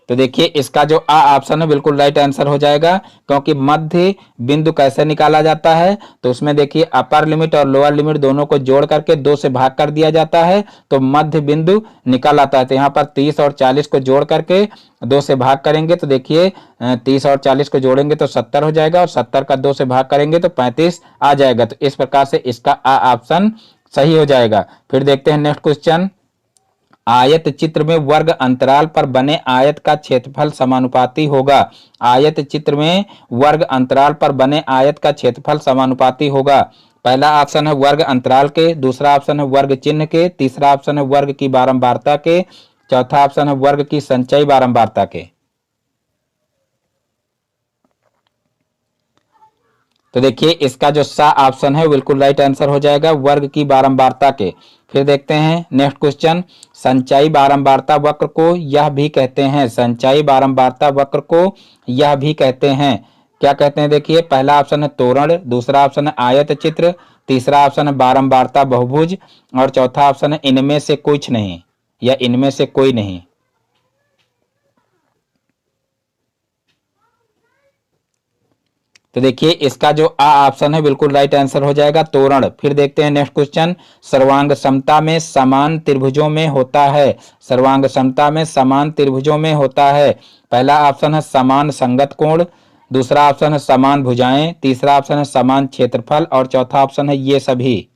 तो देखिए इसका जो आ ऑप्शन है बिल्कुल राइट आंसर हो जाएगा, क्योंकि मध्य बिंदु कैसे निकाला जाता है, तो उसमें देखिए अपर लिमिट और लोअर लिमिट दोनों को जोड़ करके 2 से भाग कर दिया जाता है तो मध्य बिंदु निकाल आता है। तो यहाँ पर 30 और 40 को जोड़ करके 2 से भाग करेंगे तो देखिए 30 और 40 को जोड़ेंगे तो 70 हो जाएगा और 70 का 2 से भाग करेंगे तो 35 आ जाएगा। तो इस प्रकार से इसका आ ऑप्शन सही हो जाएगा। फिर देखते हैं नेक्स्ट क्वेश्चन, आयत चित्र में वर्ग अंतराल पर बने आयत का क्षेत्रफल समानुपाती होगा। आयत चित्र में वर्ग अंतराल पर बने आयत का क्षेत्रफल समानुपाती होगा। पहला ऑप्शन है वर्ग अंतराल के, दूसरा ऑप्शन है वर्ग चिन्ह के, तीसरा ऑप्शन है वर्ग की बारंबारता के, चौथा ऑप्शन है वर्ग की संचयी बारंबारता के। तो देखिए इसका जो सा ऑप्शन है बिल्कुल राइट आंसर हो जाएगा वर्ग की बारंबारता के। फिर देखते हैं नेक्स्ट क्वेश्चन, संचयी बारंबारता वक्र को यह भी कहते हैं। संचयी बारंबारता वक्र को यह भी कहते हैं, क्या कहते हैं। देखिए पहला ऑप्शन है तोरण, दूसरा ऑप्शन है आयत चित्र, तीसरा ऑप्शन है बारंबारता बहुभुज और चौथा ऑप्शन है इनमें से कुछ नहीं या इनमें से कोई नहीं। तो देखिए इसका जो आ ऑप्शन है बिल्कुल राइट आंसर हो जाएगा तोरण। फिर देखते हैं नेक्स्ट क्वेश्चन, सर्वांग समता में समान त्रिभुजों में होता है। सर्वांग समता में समान त्रिभुजों में होता है। पहला ऑप्शन है समान संगत कोण, दूसरा ऑप्शन है समान भुजाएं, तीसरा ऑप्शन है समान क्षेत्रफल और चौथा ऑप्शन है ये सभी।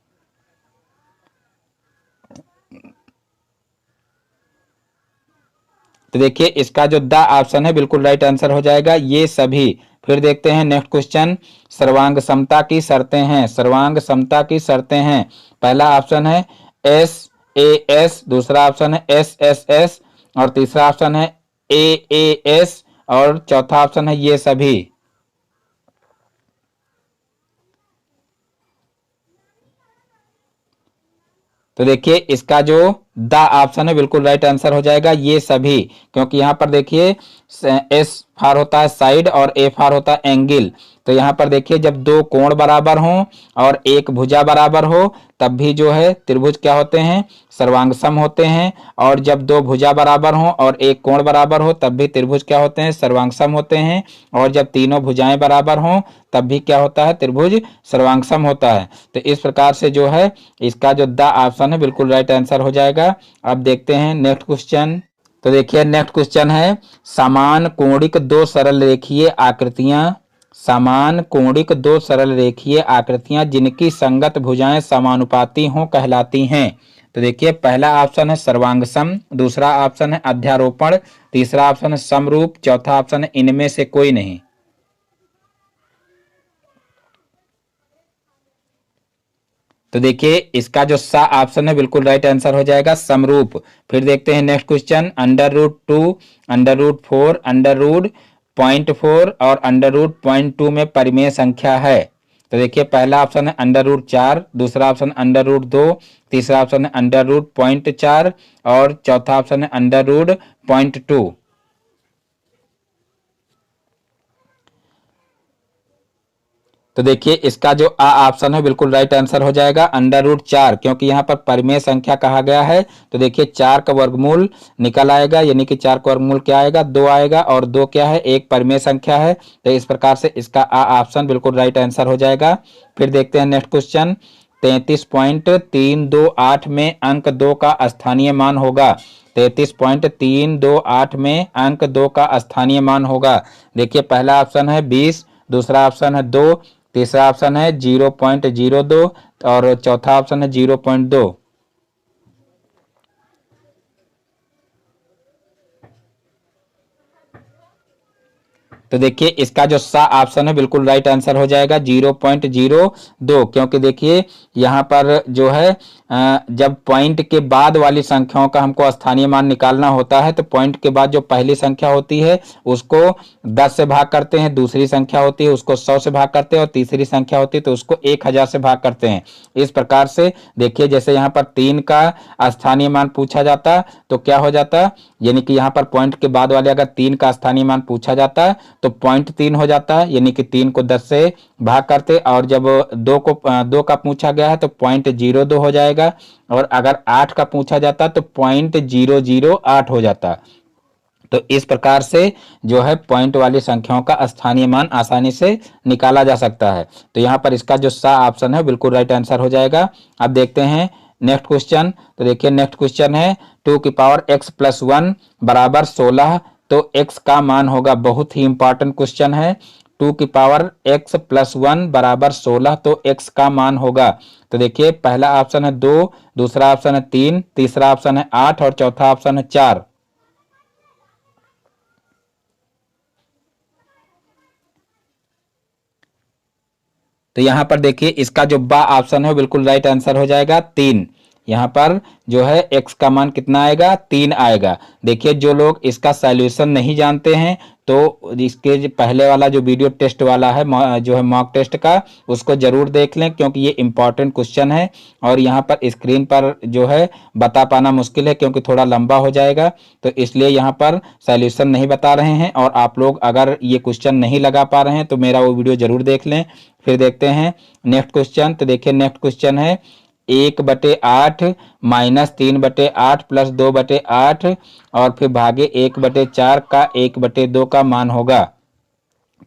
तो देखिए इसका जो द ऑप्शन है बिल्कुल राइट आंसर हो जाएगा ये सभी। फिर देखते हैं नेक्स्ट क्वेश्चन, सर्वांग समता की शर्तें हैं। सर्वांग समता की शर्तें हैं, पहला ऑप्शन है एस ए एस, दूसरा ऑप्शन है एस एस एस और तीसरा ऑप्शन है ए एस और चौथा ऑप्शन है ये सभी। तो देखिए इसका जो द ऑप्शन है बिल्कुल राइट आंसर हो जाएगा ये सभी, क्योंकि यहाँ पर देखिए एस फार होता है साइड और ए फार होता है एंगल। तो यहाँ पर देखिए जब दो कोण बराबर हों और एक भुजा बराबर हो तब भी जो है त्रिभुज क्या होते हैं, सर्वांगसम होते हैं। और जब दो भुजा बराबर हों और एक कोण बराबर हो तब भी त्रिभुज क्या होते हैं, सर्वांगसम होते हैं। और जब तीनों भुजाएं बराबर हों तब भी क्या होता है, त्रिभुज सर्वांगसम होता है। तो इस प्रकार से जो है इसका जो द ऑप्शन है बिल्कुल राइट आंसर हो जाएगा। अब देखते हैं नेक्स्ट क्वेश्चन। तो देखिए नेक्स्ट क्वेश्चन है समान कोणिक दो सरल रेखीय आकृतियां, समान कोणिक दो सरल रेखीय आकृतियां जिनकी संगत भुजाएं समानुपाती हों कहलाती हैं। तो देखिए पहला ऑप्शन है सर्वांगसम, दूसरा ऑप्शन है अध्यारोपण, तीसरा ऑप्शन है समरूप, चौथा ऑप्शन है इनमें से कोई नहीं। तो देखिए इसका जो सा ऑप्शन है बिल्कुल राइट आंसर हो जाएगा समरूप। फिर देखते हैं next question, under root 2, under root 4, under root 0.4 और अंडर रूट 0.2 में परिमेय संख्या है। तो देखिए पहला ऑप्शन है अंडर रूट 4, दूसरा ऑप्शन अंडर रूट 2, तीसरा ऑप्शन है अंडर रूट 0.4 और चौथा ऑप्शन है अंडर रूट 0.2। तो देखिए इसका जो आ ऑप्शन है बिल्कुल राइट आंसर हो जाएगा अंडर रूट 4, क्योंकि यहाँ पर परिमेय संख्या कहा गया है। तो देखिए 4 का वर्गमूल निकल आएगा, यानी कि 4 का वर्गमूल क्या आएगा, 2 आएगा, और 2 क्या है, एक परिमेय संख्या है। तो इस प्रकार से इसका आ ऑप्शन बिल्कुल राइट आंसर हो जाएगा। फिर देखते हैं नेक्स्ट क्वेश्चन, 33.328 में अंक 2 का स्थानीय मान होगा। 33.328 में अंक 2 का स्थानीय मान होगा। देखिए पहला ऑप्शन है 20, दूसरा ऑप्शन है 2, तीसरा ऑप्शन है 0.02 और चौथा ऑप्शन है 0.2। तो देखिए इसका जो सा ऑप्शन है बिल्कुल राइट आंसर हो जाएगा 0.02, क्योंकि देखिए यहाँ पर जो है जब पॉइंट के बाद वाली संख्याओं का हमको स्थानीय मान निकालना होता है तो पॉइंट के बाद जो पहली संख्या होती है उसको 10 से भाग करते हैं, दूसरी संख्या होती है उसको 100 से भाग करते हैं और तीसरी संख्या होती है तो उसको 1000 से भाग करते हैं। इस प्रकार से देखिए जैसे यहाँ पर 3 का स्थानीय मान पूछा जाता तो क्या हो जाता, यानी कि यहाँ पर पॉइंट के बाद वाले अगर 3 का स्थानीय मान पूछा जाता है तो 0.3 हो जाता है, यानी कि 3 को 10 से भाग करते, और जब 2 का पूछा गया है तो 0.02 हो जाएगा, और अगर 8 का पूछा जाता तो 0.008 हो जाता। तो इस प्रकार से जो है पॉइंट वाली संख्याओं का स्थानीय मान आसानी से निकाला जा सकता है। तो यहाँ पर इसका जो सा ऑप्शन है बिल्कुल राइट आंसर हो जाएगा। अब देखते हैं नेक्स्ट क्वेश्चन। तो देखिए नेक्स्ट क्वेश्चन है 2x+1 बराबर 16, तो x का मान होगा, बहुत ही इंपॉर्टेंट क्वेश्चन है। 2x+1 बराबर 16 तो x का मान होगा। तो देखिए पहला ऑप्शन है 2, दूसरा ऑप्शन है 3, तीसरा ऑप्शन है 8 और चौथा ऑप्शन है 4। तो यहां पर देखिए इसका जो बा ऑप्शन है बिल्कुल राइट आंसर हो जाएगा 3। यहाँ पर जो है x का मान कितना आएगा, 3 आएगा। देखिए जो लोग इसका सॉल्यूशन नहीं जानते हैं तो इसके पहले वाला जो वीडियो टेस्ट वाला है जो है मॉक टेस्ट का, उसको जरूर देख लें, क्योंकि ये इंपॉर्टेंट क्वेश्चन है और यहाँ पर स्क्रीन पर जो है बता पाना मुश्किल है क्योंकि थोड़ा लंबा हो जाएगा, तो इसलिए यहाँ पर सॉल्यूशन नहीं बता रहे हैं। और आप लोग अगर ये क्वेश्चन नहीं लगा पा रहे हैं तो मेरा वो वीडियो जरूर देख लें। फिर देखते हैं नेक्स्ट क्वेश्चन। तो देखिए नेक्स्ट क्वेश्चन है 1/8 -3/8 प्लस 2/8 और फिर भागे 1/4 का 1/2 का मान होगा।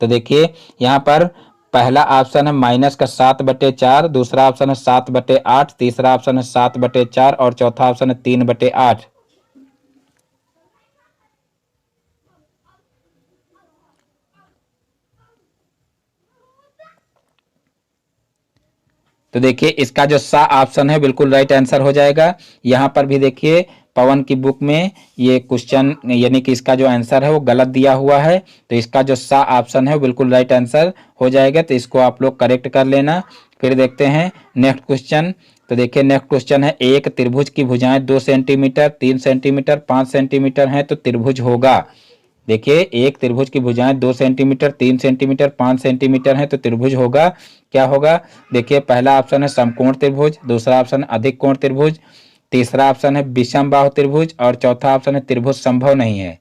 तो देखिए यहाँ पर पहला ऑप्शन है -7/4, दूसरा ऑप्शन है 7/8, तीसरा ऑप्शन है 7/4 और चौथा ऑप्शन है 3/8। तो देखिए इसका जो सा ऑप्शन है बिल्कुल राइट आंसर हो जाएगा। यहाँ पर भी देखिए पवन की बुक में ये क्वेश्चन यानी कि इसका जो आंसर है वो गलत दिया हुआ है, तो इसका जो सा ऑप्शन है बिल्कुल राइट आंसर हो जाएगा, तो इसको आप लोग करेक्ट कर लेना। फिर देखते हैं नेक्स्ट क्वेश्चन। तो देखिए नेक्स्ट क्वेश्चन है एक त्रिभुज की भुजाएं 2 सेंटीमीटर, 3 सेंटीमीटर, 5 सेंटीमीटर हैं तो त्रिभुज होगा। देखिए एक त्रिभुज की भुजाएं 2 सेंटीमीटर, 3 सेंटीमीटर, 5 सेंटीमीटर है तो त्रिभुज होगा। क्या होगा, देखिए पहला ऑप्शन है समकोण त्रिभुज, दूसरा ऑप्शन अधिक कोण त्रिभुज, तीसरा ऑप्शन है विषम बाहु त्रिभुज और चौथा ऑप्शन है त्रिभुज संभव नहीं है।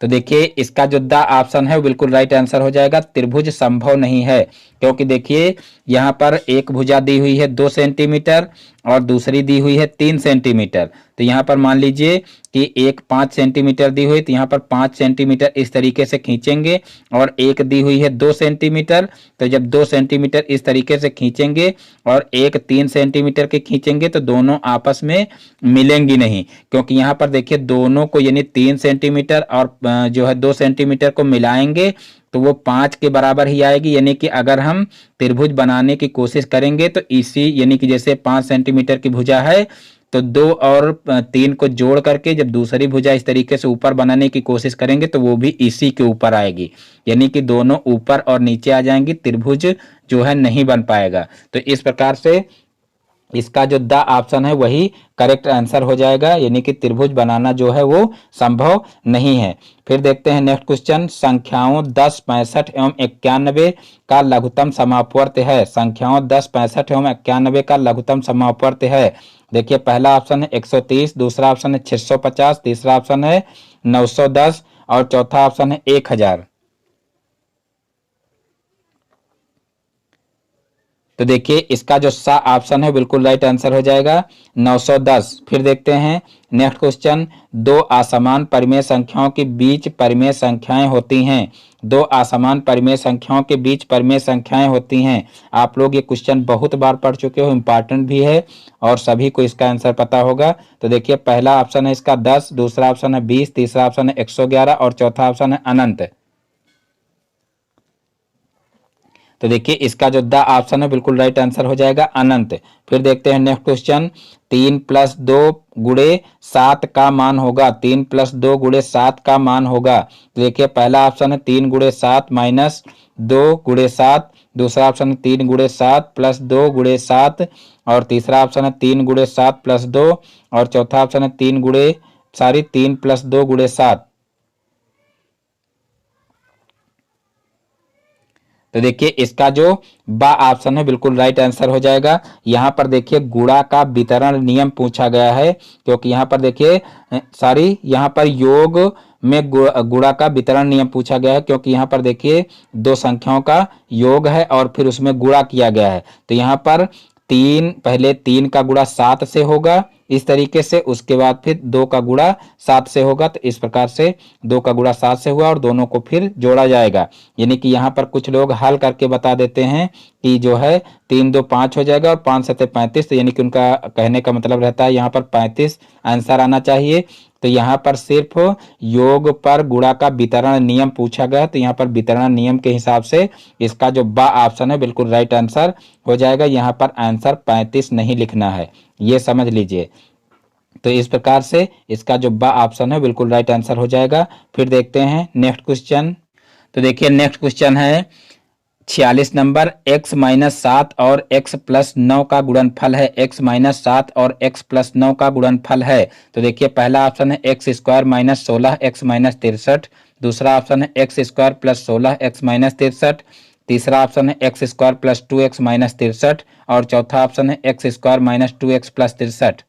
तो देखिए इसका जो द ऑप्शन है बिल्कुल राइट आंसर हो जाएगा, त्रिभुज संभव नहीं है। क्योंकि देखिए यहाँ पर एक भुजा दी हुई है 2 सेंटीमीटर और दूसरी दी हुई है 3 सेंटीमीटर। तो यहाँ पर मान लीजिए कि एक 5 सेंटीमीटर दी हुई, तो यहाँ पर 5 सेंटीमीटर इस तरीके से खींचेंगे और एक दी हुई है 2 सेंटीमीटर। तो जब 2 सेंटीमीटर इस तरीके से खींचेंगे और एक 3 सेंटीमीटर के खींचेंगे तो दोनों आपस में मिलेंगी नहीं, क्योंकि यहाँ पर देखिए दोनों को यानी 3 सेंटीमीटर और जो है 2 सेंटीमीटर को मिलाएंगे तो वो 5 के बराबर ही आएगी। यानी कि अगर हम त्रिभुज बनाने की कोशिश करेंगे तो इसी यानी कि जैसे 5 सेंटीमीटर की भुजा है तो 2 और 3 को जोड़ करके जब दूसरी भुजा इस तरीके से ऊपर बनाने की कोशिश करेंगे तो वो भी इसी के ऊपर आएगी, यानी कि दोनों ऊपर और नीचे आ जाएंगी, त्रिभुज जो है नहीं बन पाएगा। तो इस प्रकार से इसका जो द ऑप्शन है वही करेक्ट आंसर हो जाएगा, यानी कि त्रिभुज बनाना जो है वो संभव नहीं है। फिर देखते हैं नेक्स्ट क्वेश्चन, संख्याओं 10, 65 एवं 91 का लघुत्तम समापवर्त है। संख्याओं 10, 65 एवं 91 का लघुत्तम समापवर्त है। देखिए पहला ऑप्शन है 130, दूसरा ऑप्शन है 650, तीसरा ऑप्शन है 910 और चौथा ऑप्शन है 1000। तो देखिए इसका जो सा ऑप्शन है बिल्कुल राइट आंसर हो जाएगा 910। फिर देखते हैं नेक्स्ट क्वेश्चन, दो असमान परिमेय संख्याओं के बीच परिमेय संख्याएं होती हैं। दो असमान परिमेय संख्याओं के बीच परिमेय संख्याएं होती हैं। आप लोग ये क्वेश्चन बहुत बार पढ़ चुके हो, इंपॉर्टेंट भी है और सभी को इसका आंसर पता होगा। तो देखिए पहला ऑप्शन है इसका 10, दूसरा ऑप्शन है 20, तीसरा ऑप्शन है 111 और चौथा ऑप्शन है अनंत। तो देखिए इसका जो द ऑप्शन है बिल्कुल राइट आंसर हो जाएगा अनंत। फिर देखते हैं नेक्स्ट क्वेश्चन, 3 + 2 × 7 का मान होगा। 3 + 2 × 7 का मान होगा। तो देखिए पहला ऑप्शन है 3 × 7 - 2 × 7, दूसरा ऑप्शन है 3 × 7 + 2 × 7 और तीसरा ऑप्शन है 3 × 7 + 2 और चौथा ऑप्शन है 3 + 2 × 7। तो देखिए इसका जो बा ऑप्शन है बिल्कुल राइट आंसर हो जाएगा। यहाँ पर देखिए गुणा का वितरण नियम पूछा गया है, क्योंकि यहाँ पर देखिए यहाँ पर योग में गुणा का वितरण नियम पूछा गया है, क्योंकि यहाँ पर देखिए दो संख्याओं का योग है और फिर उसमें गुणा किया गया है। तो यहाँ पर पहले 3 का गुणा 7 से होगा इस तरीके से, उसके बाद फिर 2 का गुणा 7 से होगा। तो इस प्रकार से 2 का गुणा 7 से हुआ और दोनों को फिर जोड़ा जाएगा। यानी कि यहाँ पर कुछ लोग हल करके बता देते हैं कि जो है 3 2 5 हो जाएगा और 5 7 35। तो यानी कि उनका कहने का मतलब रहता है यहाँ पर 35 आंसर आना चाहिए। तो यहाँ पर सिर्फ योग पर गुणा का वितरण नियम पूछा गया, तो यहाँ पर वितरण नियम के हिसाब से इसका जो बा ऑप्शन है बिल्कुल राइट आंसर हो जाएगा। यहाँ पर आंसर 35 नहीं लिखना है, ये समझ लीजिए। तो इस प्रकार से इसका जो बा ऑप्शन है बिल्कुल राइट आंसर हो जाएगा। फिर देखते हैं नेक्स्ट क्वेश्चन। तो देखिए नेक्स्ट क्वेश्चन है 46 नंबर, x - 7 और x + 9 का गुणनफल है। x - 7 और x + 9 का गुणनफल है। तो देखिए पहला ऑप्शन है x² - 16 x - 63, दूसरा ऑप्शन है x² + 16 x - 63, तीसरा ऑप्शन है x² + 2x - 63 और चौथा ऑप्शन है x² - 2x + 63।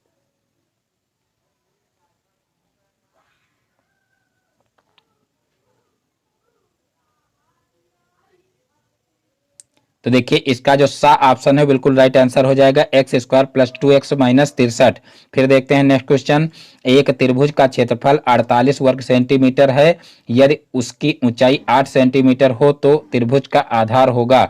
तो देखिए इसका जो सा ऑप्शन है बिल्कुल राइट आंसर हो जाएगा x² + 2x - 63। फिर देखते हैं नेक्स्ट क्वेश्चन, एक त्रिभुज का क्षेत्रफल 48 वर्ग सेंटीमीटर है। यदि उसकी ऊंचाई 8 सेंटीमीटर हो तो त्रिभुज का आधार होगा।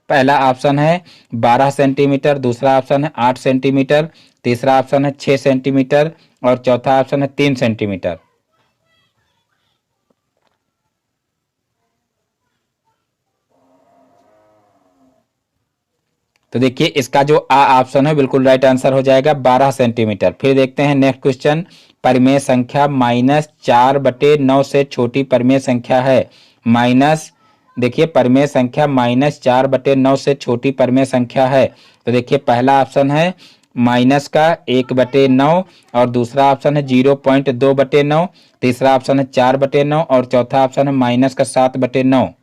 पहला ऑप्शन है 12 सेंटीमीटर, दूसरा ऑप्शन है 8 सेंटीमीटर, तीसरा ऑप्शन है 6 सेंटीमीटर और चौथा ऑप्शन है 3 सेंटीमीटर। तो देखिए इसका जो आ ऑप्शन है बिल्कुल राइट आंसर हो जाएगा 12 सेंटीमीटर। फिर देखते हैं नेक्स्ट क्वेश्चन, परिमेय संख्या -4/9 से छोटी परिमेय संख्या है। माइनस देखिए परिमेय संख्या -4/9 से छोटी परिमेय संख्या है। तो देखिए पहला ऑप्शन है माइनस का 1/9 और दूसरा ऑप्शन है 0.2/9, तीसरा ऑप्शन है 4/9 और चौथा ऑप्शन है -7/9।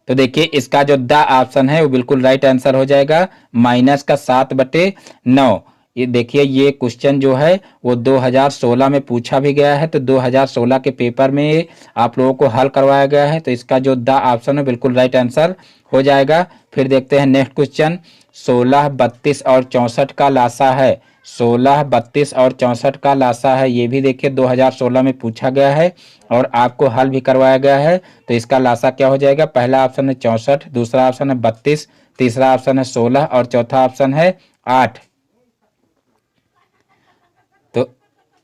तो देखिए इसका जो द ऑप्शन है वो बिल्कुल राइट आंसर हो जाएगा, माइनस का 7/9। ये देखिए ये क्वेश्चन जो है वो 2016 में पूछा भी गया है, तो 2016 के पेपर में आप लोगों को हल करवाया गया है, तो इसका जो द ऑप्शन है बिल्कुल राइट आंसर हो जाएगा। फिर देखते हैं नेक्स्ट क्वेश्चन, 16, 32 और 64 का लासा है। 16, 32 और 64 का लासा है, ये भी देखिए 2016 में पूछा गया है और आपको हल भी करवाया गया है। तो इसका लासा क्या हो जाएगा, पहला ऑप्शन है 64, दूसरा ऑप्शन है 32, तीसरा ऑप्शन है 16 और चौथा ऑप्शन है 8।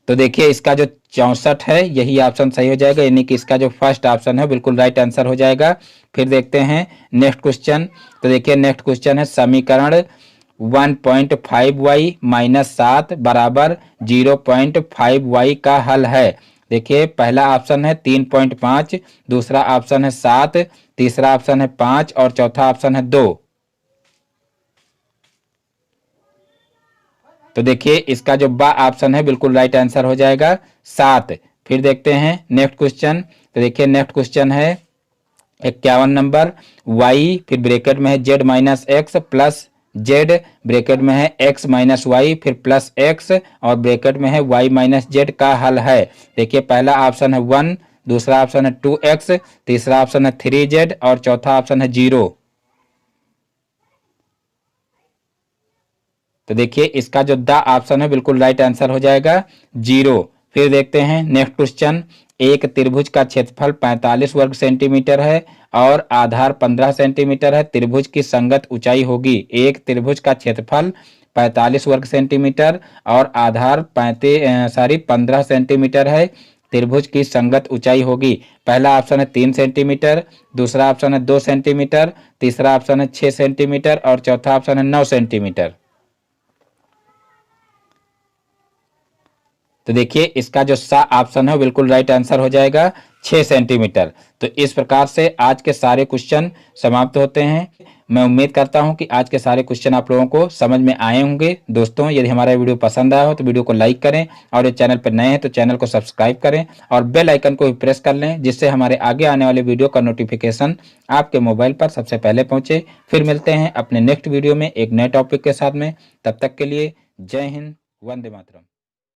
तो देखिए इसका जो 64 है यही ऑप्शन सही हो जाएगा, यानी कि इसका जो फर्स्ट ऑप्शन है बिल्कुल राइट आंसर हो जाएगा। फिर देखते हैं नेक्स्ट क्वेश्चन। तो देखिए नेक्स्ट क्वेश्चन है समीकरण 1.5y माइनस 7 बराबर 0.5y का हल है। देखिए पहला ऑप्शन है 3.5, दूसरा ऑप्शन है 7, तीसरा ऑप्शन है 5 और चौथा ऑप्शन है 2। तो देखिए इसका जो बा ऑप्शन है बिल्कुल राइट आंसर हो जाएगा 7। फिर देखते हैं नेक्स्ट क्वेश्चन। तो देखिए नेक्स्ट क्वेश्चन है 51 नंबर, y फिर ब्रैकेट में है z minus x plus Z, bracket में है x माइनस वाई फिर प्लस x और ब्रैकेट में है y माइनस जेड का हल है। देखिए पहला ऑप्शन है 1, दूसरा ऑप्शन है 2x, तीसरा ऑप्शन है 3z और चौथा ऑप्शन है 0। तो देखिए इसका जो द ऑप्शन है बिल्कुल राइट आंसर हो जाएगा 0। फिर देखते हैं नेक्स्ट क्वेश्चन, एक त्रिभुज का क्षेत्रफल 45 वर्ग सेंटीमीटर है और आधार 15 सेंटीमीटर है, त्रिभुज की संगत ऊंचाई होगी। एक त्रिभुज का क्षेत्रफल 45 वर्ग सेंटीमीटर और आधार 15 सेंटीमीटर है, त्रिभुज की संगत ऊंचाई होगी। पहला ऑप्शन है 3 सेंटीमीटर, दूसरा ऑप्शन है 2 सेंटीमीटर, तीसरा ऑप्शन है 6 सेंटीमीटर और चौथा ऑप्शन है 9 सेंटीमीटर। तो देखिए इसका जो सा ऑप्शन है बिल्कुल राइट आंसर हो जाएगा 6 सेंटीमीटर। तो इस प्रकार से आज के सारे क्वेश्चन समाप्त होते हैं। मैं उम्मीद करता हूं कि आज के सारे क्वेश्चन आप लोगों को समझ में आए होंगे। दोस्तों यदि हमारा वीडियो पसंद आया हो तो वीडियो को लाइक करें और यदि चैनल पर नए हैं तो चैनल को सब्सक्राइब करें और बेल आइकन को भी प्रेस कर लें, जिससे हमारे आगे आने वाले वीडियो का नोटिफिकेशन आपके मोबाइल पर सबसे पहले पहुंचे। फिर मिलते हैं अपने नेक्स्ट वीडियो में एक नए टॉपिक के साथ में। तब तक के लिए जय हिंद, वंदे मातरम।